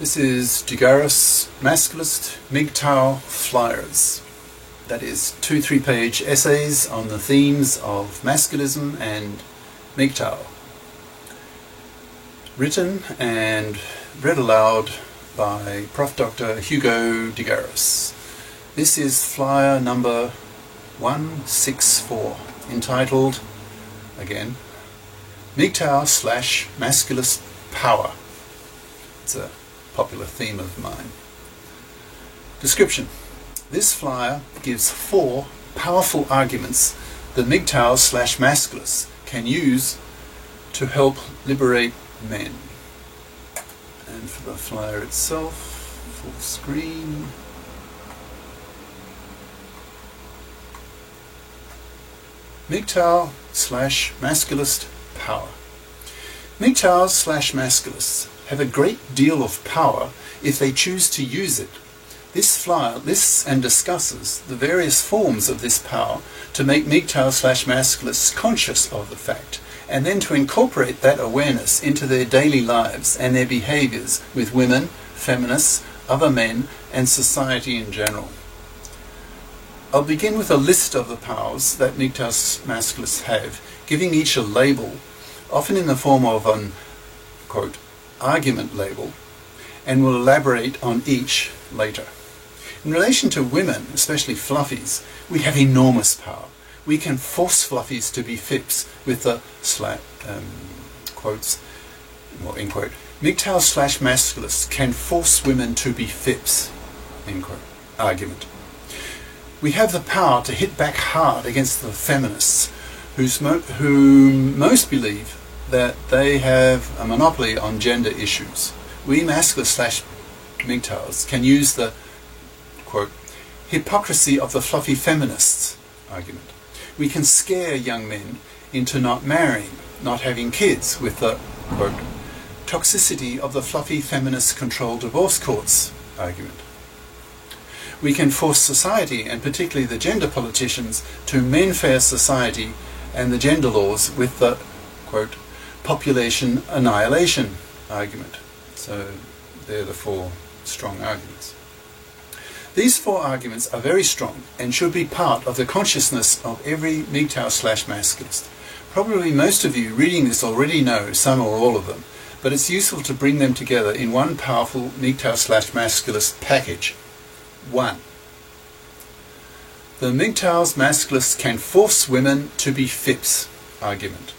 This is Dugaris Masculist MGTOW Flyers. That is 2 3-page essays on the themes of masculism and MGTOW. Written and read aloud by Prof. Dr. Hugo Dugaris. This is flyer number 164, entitled, again, MGTOW/Masculist Power. It's a popular theme of mine. Description. This flyer gives 4 powerful arguments that MGTOW/Masculists can use to help liberate men. And for the flyer itself, full screen. MGTOW/Masculist Power. MGTOWs/Masculists have a great deal of power if they choose to use it. This flyer lists and discusses the various forms of this power to make MGTOW/Masculists conscious of the fact, and then to incorporate that awareness into their daily lives and their behaviours with women, feminists, other men, and society in general. I'll begin with a list of the powers that MGTOW/Masculists have, giving each a label, often in the form of an, quote, argument label, and will elaborate on each later. In relation to women, especially fluffies, we have enormous power. We can force fluffies to be FIPs with the quotes, well, end quote. MGTOW/Masculists can force women to be FIPs, end quote, argument. We have the power to hit back hard against the feminists who most believe that they have a monopoly on gender issues. We Masculists/MGTOWs can use the, quote, hypocrisy of the fluffy feminists argument. We can scare young men into not marrying, not having kids with the, quote, toxicity of the fluffy feminist controlled divorce courts argument. We can force society, and particularly the gender politicians, to mend fair society and the gender laws with the, quote, population annihilation argument. So they're the 4 strong arguments. These 4 arguments are very strong and should be part of the consciousness of every MGTOW/Masculist. Probably most of you reading this already know some or all of them, but it's useful to bring them together in one powerful MGTOW/Masculist package. 1. The MGTOWs/Masculists can force women to be FIPs argument.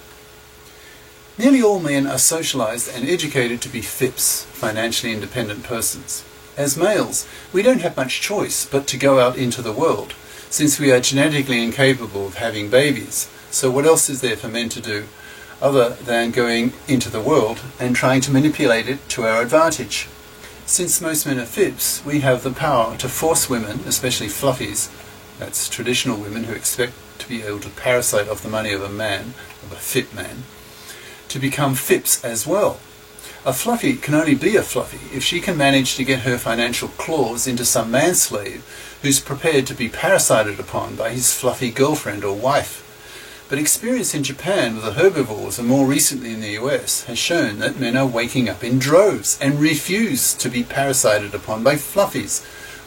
Nearly all men are socialized and educated to be FIPs, financially independent persons. As males, we don't have much choice but to go out into the world, since we are genetically incapable of having babies. So what else is there for men to do other than going into the world and trying to manipulate it to our advantage? Since most men are FIPs, we have the power to force women, especially fluffies, that's traditional women who expect to be able to parasite off the money of a man, of a FIP man, to become FIPs as well. A fluffy can only be a fluffy if she can manage to get her financial claws into some manslave who's prepared to be parasited upon by his fluffy girlfriend or wife. But experience in Japan with the herbivores, and more recently in the US, has shown that men are waking up in droves and refuse to be parasited upon by fluffies.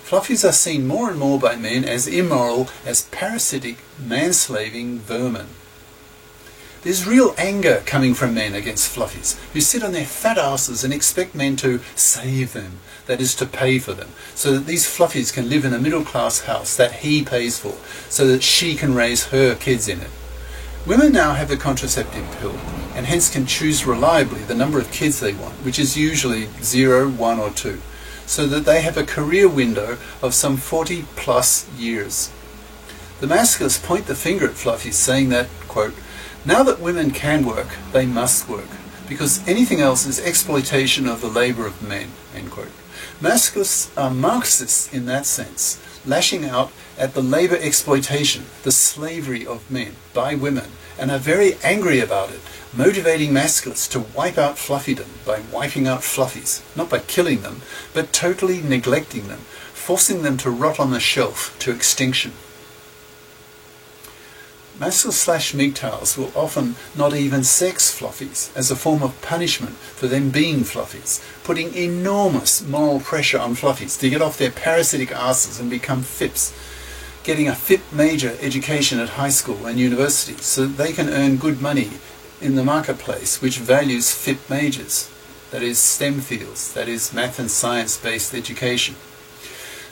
Fluffies are seen more and more by men as immoral, as parasitic, manslaving vermin. There's real anger coming from men against fluffies, who sit on their fat asses and expect men to save them, that is, to pay for them, so that these fluffies can live in a middle-class house that he pays for, so that she can raise her kids in it. Women now have the contraceptive pill, and hence can choose reliably the number of kids they want, which is usually 0, 1 or 2, so that they have a career window of some 40+ years. The Masculists point the finger at fluffies, saying that, quote, now that women can work, they must work, because anything else is exploitation of the labour of men, end quote. Masculists are Marxists in that sense, lashing out at the labour exploitation, the slavery of men by women, and are very angry about it, motivating Masculists to wipe out fluffydom by wiping out fluffies, not by killing them, but totally neglecting them, forcing them to rot on the shelf to extinction. Masculine/MGTOWs will often not even sex fluffies as a form of punishment for them being fluffies, putting enormous moral pressure on fluffies to get off their parasitic asses and become FIPs, getting a FIP major education at high school and university so that they can earn good money in the marketplace which values FIP majors, that is STEM fields, that is math and science-based education.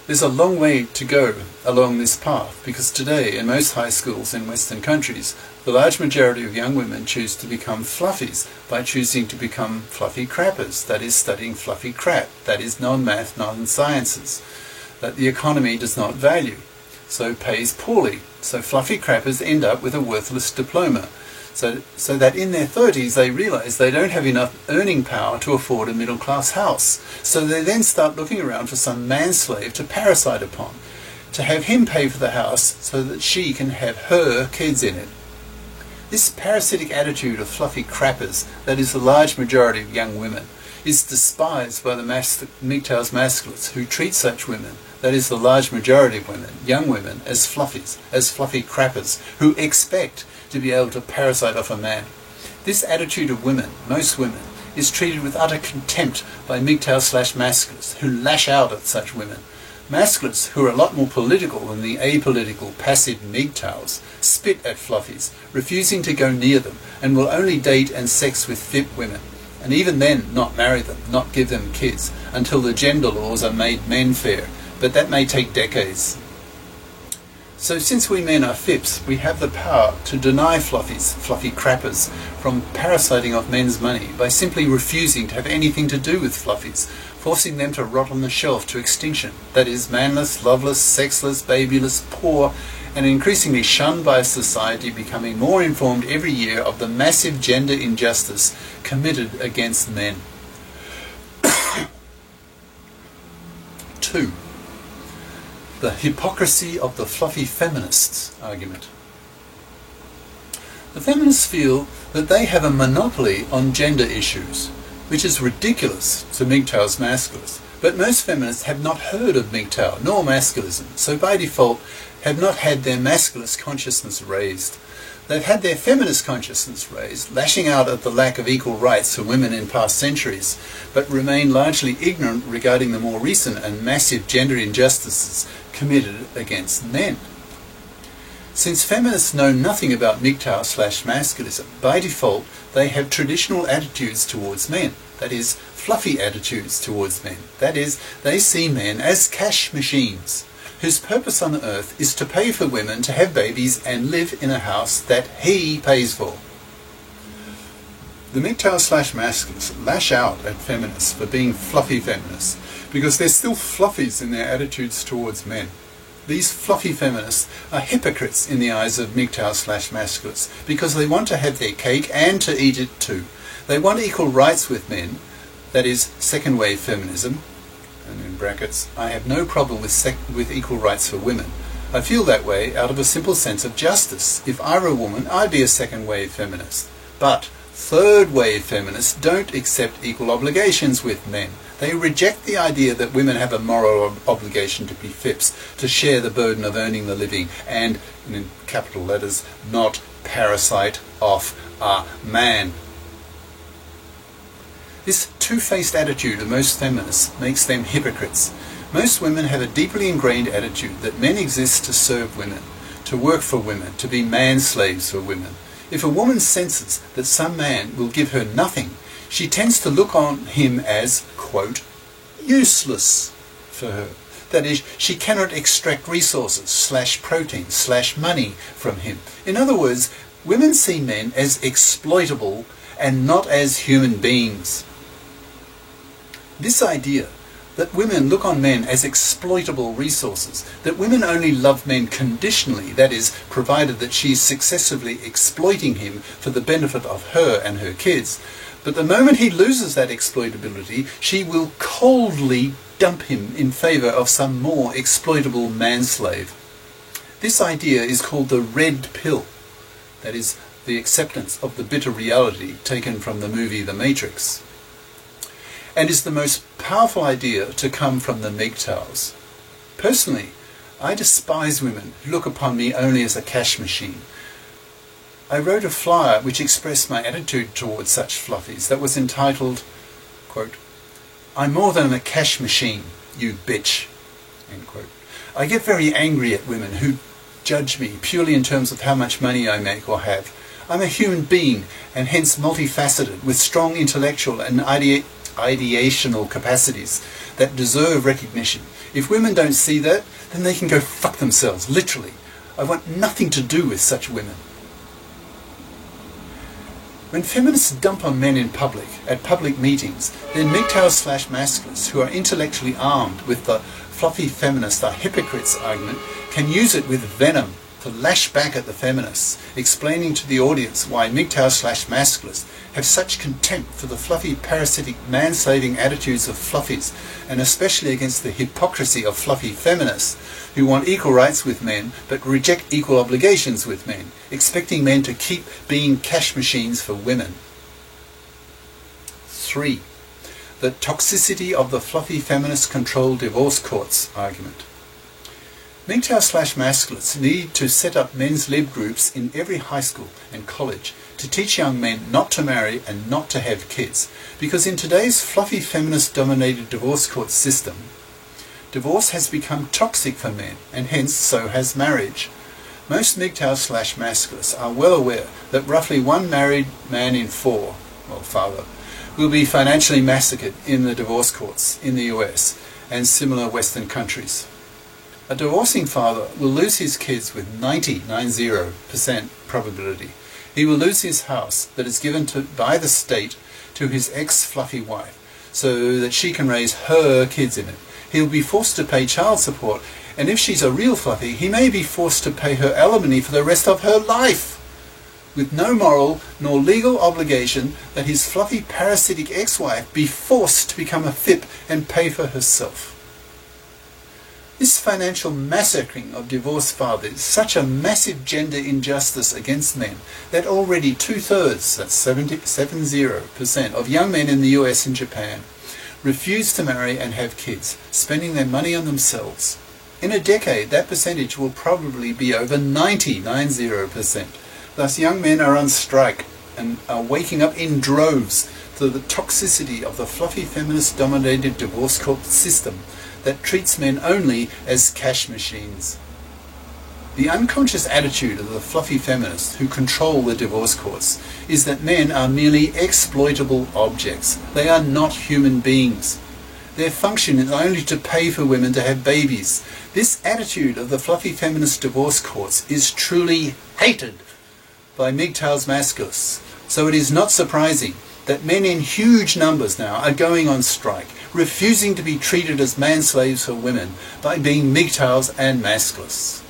There's a long way to go along this path because today in most high schools in Western countries the large majority of young women choose to become fluffies by choosing to become fluffy crappers, that is studying fluffy crap, that is non-math, non-sciences, that the economy does not value, so pays poorly. So fluffy crappers end up with a worthless diploma. So that in their 30s they realise they don't have enough earning power to afford a middle-class house. So they then start looking around for some manslave to parasite upon, to have him pay for the house so that she can have her kids in it. This parasitic attitude of fluffy crappers, that is the large majority of young women, is despised by the MGTOWs masculites who treat such women, that is the large majority of women, young women, as fluffies, as fluffy crappers, who expect to be able to parasite off a man. This attitude of women, most women, is treated with utter contempt by MGTOW/masculites who lash out at such women. Masculites, who are a lot more political than the apolitical, passive MGTOWs, spit at fluffies, refusing to go near them, and will only date and sex with FIP women, and even then not marry them, not give them kids, until the gender laws are made men fair, but that may take decades. So since we men are FIPs, we have the power to deny fluffies, fluffy crappers, from parasiting off men's money by simply refusing to have anything to do with fluffies, forcing them to rot on the shelf to extinction, that is, manless, loveless, sexless, babyless, poor, and increasingly shunned by a society becoming more informed every year of the massive gender injustice committed against men. 2. The hypocrisy of the fluffy feminists argument. The feminists feel that they have a monopoly on gender issues, which is ridiculous to MGTOWs masculists. But most feminists have not heard of MGTOW nor masculism, so by default have not had their masculist consciousness raised. They've had their feminist consciousness raised, lashing out at the lack of equal rights for women in past centuries, but remain largely ignorant regarding the more recent and massive gender injustices committed against men. Since feminists know nothing about MGTOW/masculism, by default they have traditional attitudes towards men, that is, fluffy attitudes towards men, that is, they see men as cash machines, whose purpose on earth is to pay for women to have babies and live in a house that he pays for. The MGTOW/masculists lash out at feminists for being fluffy feminists because they're still fluffies in their attitudes towards men. These fluffy feminists are hypocrites in the eyes of MGTOW/masculists because they want to have their cake and to eat it too. They want equal rights with men, that is, second wave feminism, and in brackets, I have no problem with equal rights for women. I feel that way out of a simple sense of justice. If I were a woman, I'd be a second wave feminist. But third wave feminists don't accept equal obligations with men. They reject the idea that women have a moral obligation to be FIPs, to share the burden of earning the living, and, in capital letters, not parasite off a man. This two-faced attitude of most feminists makes them hypocrites. Most women have a deeply ingrained attitude that men exist to serve women, to work for women, to be man-slaves for women. If a woman senses that some man will give her nothing, she tends to look on him as, quote, useless for her. That is, she cannot extract resources, /protein, /money from him. In other words, women see men as exploitable and not as human beings. This idea that women look on men as exploitable resources, that women only love men conditionally, that is, provided that she is successfully exploiting him for the benefit of her and her kids, but the moment he loses that exploitability, she will coldly dump him in favour of some more exploitable manslave. This idea is called the red pill, that is, the acceptance of the bitter reality taken from the movie The Matrix, and is the most powerful idea to come from the MGTOWs. Personally, I despise women who look upon me only as a cash machine. I wrote a flyer which expressed my attitude towards such fluffies that was entitled, quote, "I'm more than a cash machine, you bitch," end quote. I get very angry at women who judge me purely in terms of how much money I make or have. I'm a human being and hence multifaceted with strong intellectual and ideational capacities that deserve recognition. If women don't see that, then they can go fuck themselves, literally. I want nothing to do with such women. When feminists dump on men in public, at public meetings, then MGTOW/masculists who are intellectually armed with the fluffy feminists are hypocrites argument can use it with venom to lash back at the feminists, explaining to the audience why MGTOW/masculists have such contempt for the fluffy parasitic manslaving attitudes of fluffies, and especially against the hypocrisy of fluffy feminists who want equal rights with men but reject equal obligations with men, expecting men to keep being cash machines for women. 3. The toxicity of the fluffy feminist-controlled divorce courts argument. MGTOW/masculists need to set up men's lib groups in every high school and college to teach young men not to marry and not to have kids, because in today's fluffy feminist-dominated divorce court system, divorce has become toxic for men, and hence so has marriage. Most MGTOW/masculists are well aware that roughly one married man in four, well, father, will be financially massacred in the divorce courts in the US and similar Western countries. A divorcing father will lose his kids with 90% probability. He will lose his house that is given by the state to his ex-fluffy wife so that she can raise her kids in it. He'll be forced to pay child support, and if she's a real fluffy, he may be forced to pay her alimony for the rest of her life, with no moral nor legal obligation that his fluffy parasitic ex-wife be forced to become a FIP and pay for herself. This financial massacring of divorced fathers is such a massive gender injustice against men that already 2/3, that's 70% of young men in the US and Japan refuse to marry and have kids, spending their money on themselves. In a decade, that percentage will probably be over 90%. Thus, young men are on strike and are waking up in droves to the toxicity of the fluffy feminist-dominated divorce court system that treats men only as cash machines. The unconscious attitude of the fluffy feminists who control the divorce courts is that men are merely exploitable objects. They are not human beings. Their function is only to pay for women to have babies. This attitude of the fluffy feminist divorce courts is truly hated by MGTOW/masculists. So it is not surprising that men in huge numbers now are going on strike, refusing to be treated as manslaves for women by being MGTOWs and masculists.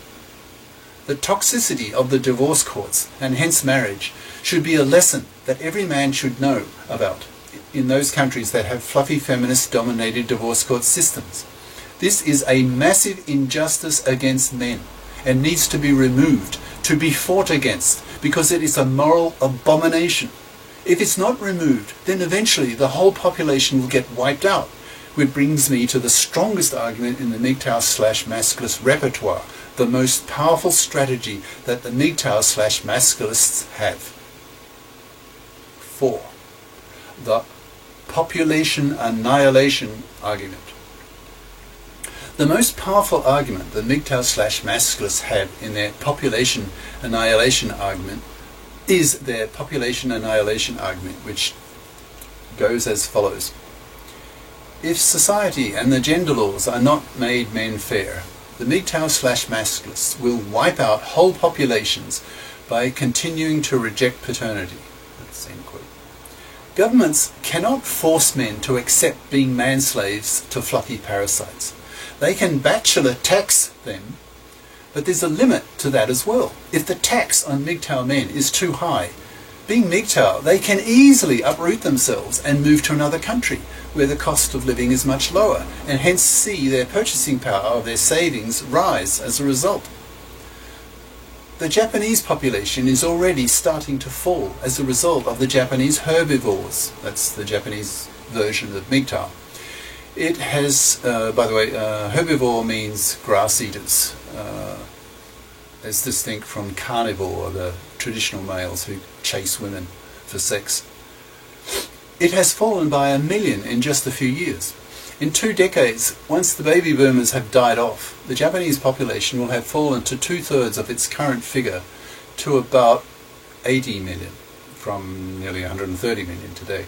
The toxicity of the divorce courts, and hence marriage, should be a lesson that every man should know about in those countries that have fluffy feminist-dominated divorce court systems. This is a massive injustice against men and needs to be removed, to be fought against, because it is a moral abomination. If it's not removed, then eventually the whole population will get wiped out, which brings me to the strongest argument in the MGTOW/masculist repertoire, the most powerful strategy that the MGTOW/masculists have. 4. The population annihilation argument. The most powerful argument the MGTOW/masculists have in their population annihilation argument is their population annihilation argument, which goes as follows. If society and the gender laws are not made men fair, the MGTOW/masculists will wipe out whole populations by continuing to reject paternity. That's end quote. Governments cannot force men to accept being manslaves to fluffy parasites. They can bachelor tax them, but there's a limit to that as well. If the tax on MGTOW men is too high, being MGTOW, they can easily uproot themselves and move to another country where the cost of living is much lower, and hence see their purchasing power of their savings rise as a result. The Japanese population is already starting to fall as a result of the Japanese herbivores. That's the Japanese version of MGTOW. It has, by the way, herbivore means grass eaters. as distinct from carnivore, the traditional males who chase women for sex. It has fallen by 1 million in just a few years. In 2 decades, once the baby boomers have died off, the Japanese population will have fallen to 2/3 of its current figure to about 80 million, from nearly 130 million today.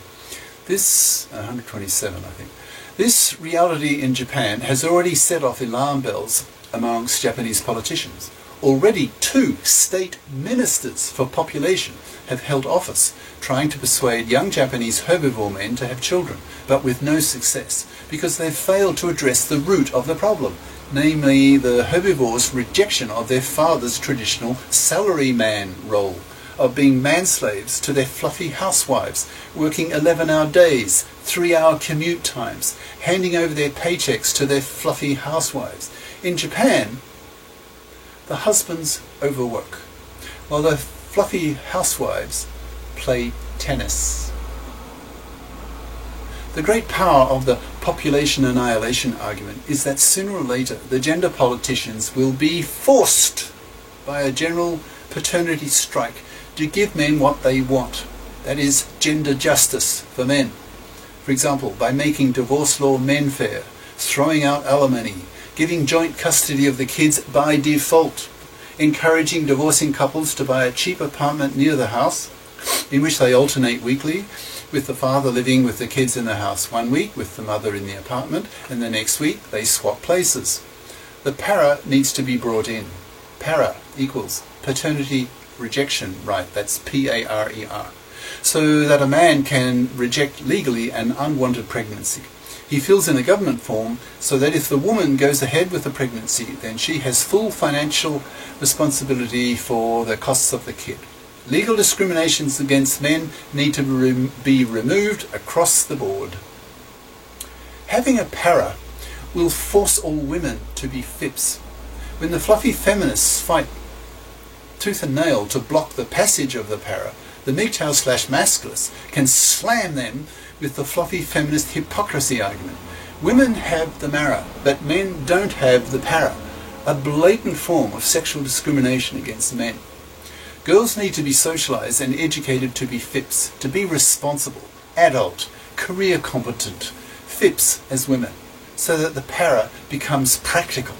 127 I think. This reality in Japan has already set off alarm bells amongst Japanese politicians. Already 2 state ministers for population have held office, trying to persuade young Japanese herbivore men to have children, but with no success, because they've failed to address the root of the problem, namely the herbivores' rejection of their father's traditional salaryman role, of being manslaves to their fluffy housewives, working 11-hour days, 3-hour commute times, handing over their paychecks to their fluffy housewives. In Japan, the husbands overwork, while the fluffy housewives play tennis. The great power of the population annihilation argument is that sooner or later the gender politicians will be forced by a general paternity strike to give men what they want, that is, gender justice for men. For example, by making divorce law men fair, throwing out alimony, giving joint custody of the kids by default, encouraging divorcing couples to buy a cheap apartment near the house, in which they alternate weekly, with the father living with the kids in the house 1 week, with the mother in the apartment, and the next week they swap places. The para needs to be brought in. Para equals paternity rejection right, that's P-A-R-E-R, so that a man can reject legally an unwanted pregnancy. He fills in a government form so that if the woman goes ahead with the pregnancy, then she has full financial responsibility for the costs of the kid. Legal discriminations against men need to be removed across the board. Having a para will force all women to be FIPS. When the fluffy feminists fight tooth and nail to block the passage of the para, the MGTOW/masculists can slam them with the fluffy feminist hypocrisy argument. Women have the mara, but men don't have the para, a blatant form of sexual discrimination against men. Girls need to be socialized and educated to be FIPS, to be responsible, adult, career competent, FIPS as women, so that the para becomes practical.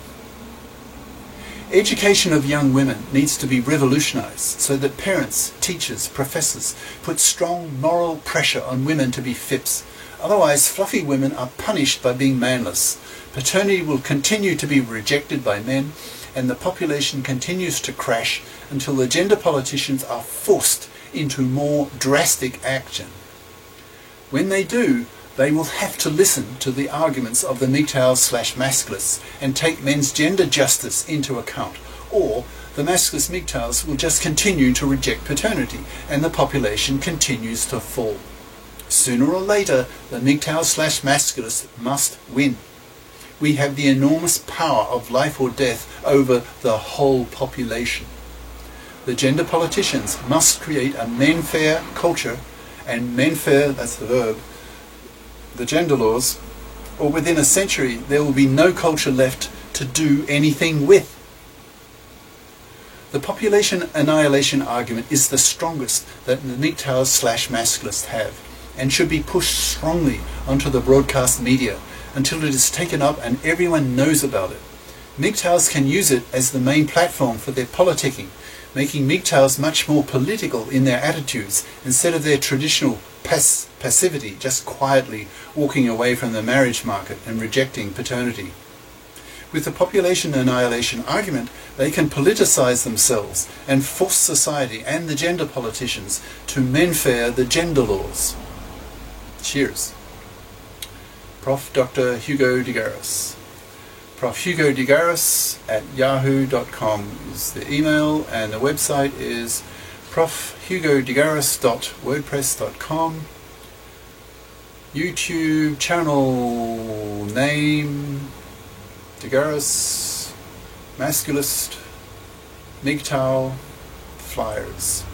Education of young women needs to be revolutionized so that parents, teachers, professors put strong moral pressure on women to be FIPS. Otherwise, fluffy women are punished by being manless. Paternity will continue to be rejected by men, and the population continues to crash until the gender politicians are forced into more drastic action. When they do, they will have to listen to the arguments of the MGTOW/masculists and take men's gender justice into account, or the masculist MGTOWs will just continue to reject paternity and the population continues to fall. Sooner or later, the MGTOW/masculists must win. We have the enormous power of life or death over the whole population. The gender politicians must create a men-fair culture, and men-fair, that's the verb, the gender laws, or within a century there will be no culture left to do anything with. The population annihilation argument is the strongest that the MGTOWs/masculists have, and should be pushed strongly onto the broadcast media until it is taken up and everyone knows about it. MGTOWs can use it as the main platform for their politicking, making MGTOWs much more political in their attitudes instead of their traditional passivity, just quietly walking away from the marriage market and rejecting paternity. With the population annihilation argument, they can politicize themselves and force society and the gender politicians to men-fair the gender laws. Cheers. Prof. Dr. Hugo de Garis. Prof. Hugo de Garis at yahoo.com is the email, and the website is profhugodegaris.wordpress.com. YouTube channel name de Garis, Masculist, MGTOW, Flyers.